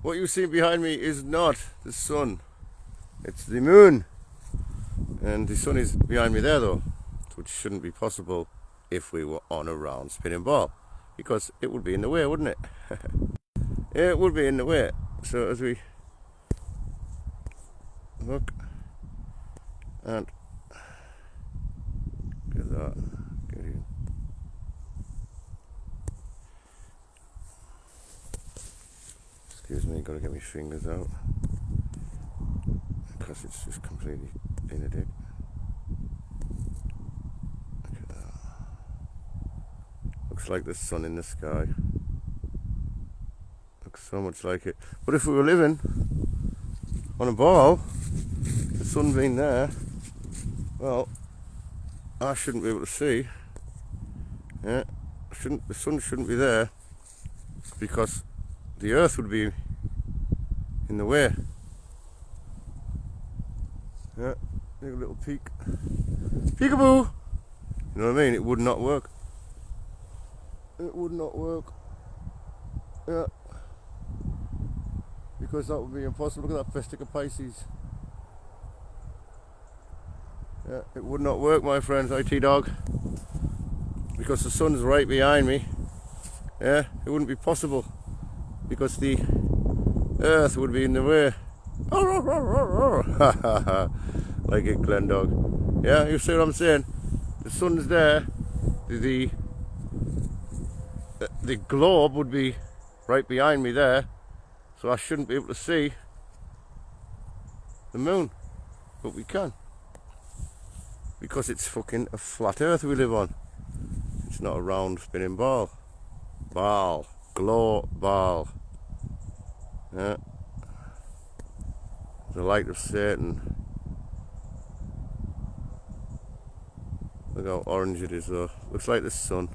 What you see behind me is not the sun, it's the moon. And the sun is behind me there though, which shouldn't be possible if we were on a round spinning ball, because it would be in the way, wouldn't it? It would be in the way. So as we look and get that, get in. Excuse me, gotta get my fingers out because it's just completely in a dip. Look at that. Looks like the sun in the sky. Looks so much like it. But if we were living on a ball, the sun being there, well, I shouldn't be able to see. Yeah, the sun shouldn't be there because the earth would be in the way. Yeah, take a little peek. Peekaboo! You know what I mean? It would not work. It would not work. Yeah. Because that would be impossible. Look at that Festica Pisces. Yeah, it would not work, my friends, IT dog. Because the sun's right behind me. Yeah, it wouldn't be possible. Because the earth would be in the way. Like it, Glen dog. Yeah, you see what I'm saying? The sun's there. The globe would be right behind me there. So I shouldn't be able to see the moon. But we can. Because it's fucking a flat earth we live on. It's not a round spinning ball. Baal. Baal. Yeah. The light of Satan. Look how orange it is though. Looks like the sun.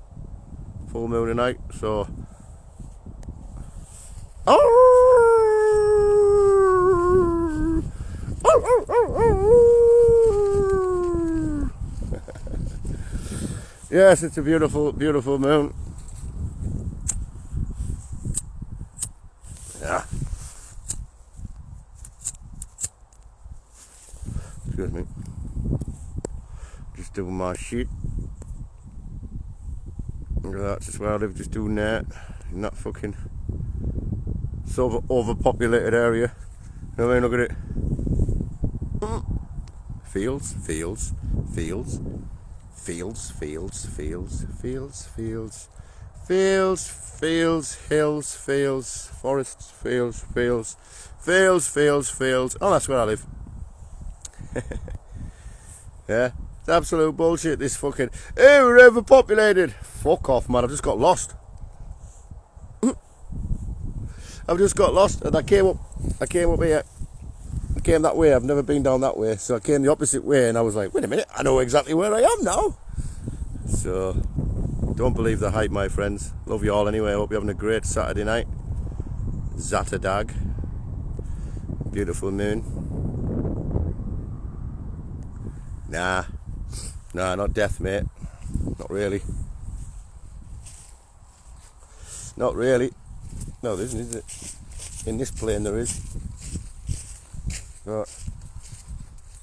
Full moon tonight, so. Yes, it's a beautiful, beautiful moon. Yeah. Excuse me. Just doing my shit. Look at that, that's just where I live, just doing that. In that fucking overpopulated area. You know what I mean? Look at it. Fields, fields, fields, fields, fields, fields, fields, fields, fields, fields, hills, fields, forests, fields, fields, fields, fields, fields. Oh, that's where I live. Yeah, it's absolute bullshit. This fucking hey, we're overpopulated. Fuck off, man. I've just got lost. I've just got lost, and I came up here. I came that way. I've never been down that way, so I came the opposite way, and I was like, wait a minute, I know exactly where I am now. So, don't believe the hype, my friends. Love you all anyway. I hope you're having a great Saturday night. Zaterdag. Beautiful moon. Nah, not death, mate. Not really. Not really. No, there isn't, is it? In this plane there is. But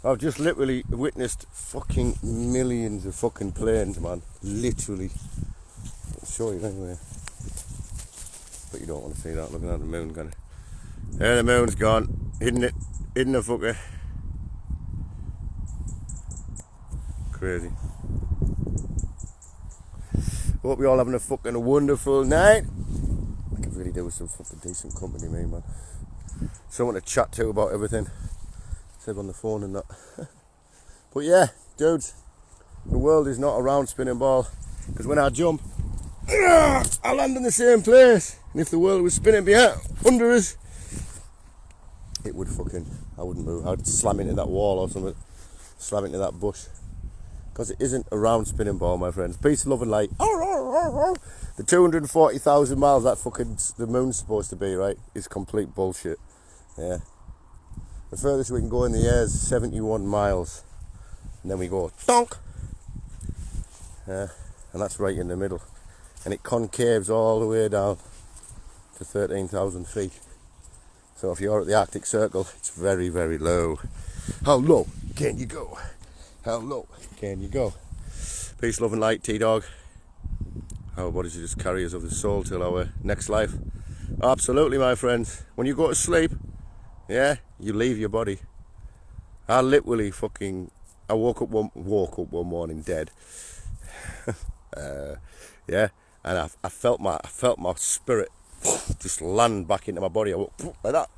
I've just literally witnessed fucking millions of fucking planes, man. Literally. I'll show you anyway. But you don't want to see that, looking at the moon, kind of. There the moon's gone. Hidden the fucker. Crazy. Hope you're all having a fucking wonderful night. I could really do with some fucking decent company, me, man. Someone to chat to about everything. Save on the phone and that. But yeah, dudes, the world is not a round spinning ball. Because when I jump, I land in the same place. And if the world was spinning behind, under us, it would fucking, I wouldn't move. I'd slam into that wall or something. Slam into that bush. Because it isn't a round spinning ball, my friends. Peace, love and light. The 240,000 miles that fucking the moon's supposed to be, right, is complete bullshit. Yeah. The furthest we can go in the air is 71 miles. And then we go donk. Yeah. And that's right in the middle. And it concaves all the way down to 13,000 feet. So if you're at the Arctic Circle, it's very, very low. How low can you go? How low can you go? Peace, love and light, T-Dog. Our bodies are just carriers of the soul till our next life. Absolutely, my friends. When you go to sleep, yeah, you leave your body. I literally I woke up one morning dead. Yeah, and I felt my spirit just land back into my body. I woke like that.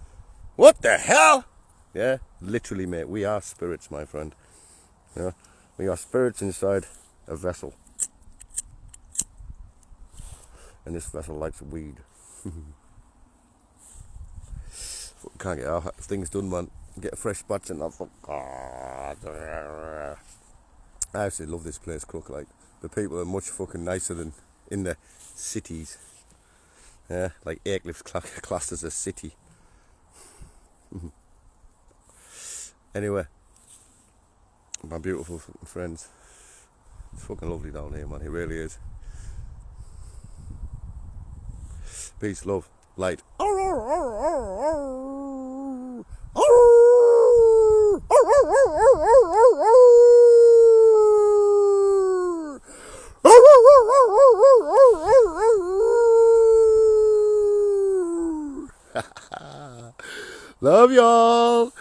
What the hell? Yeah, literally, mate. We are spirits, my friend. Yeah, we are spirits inside a vessel, and this vessel likes weed. Can't get our things done, man. Get a fresh batch and that. I actually love this place, Crook. Like, the people are much fucking nicer than in the cities. Yeah, like Aycliffe's classed as a city. Anyway, my beautiful friends, it's fucking lovely down here, man. It really is. Peace, love, light. Love y'all.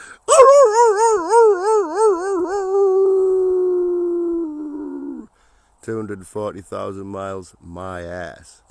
240,000 miles, my ass.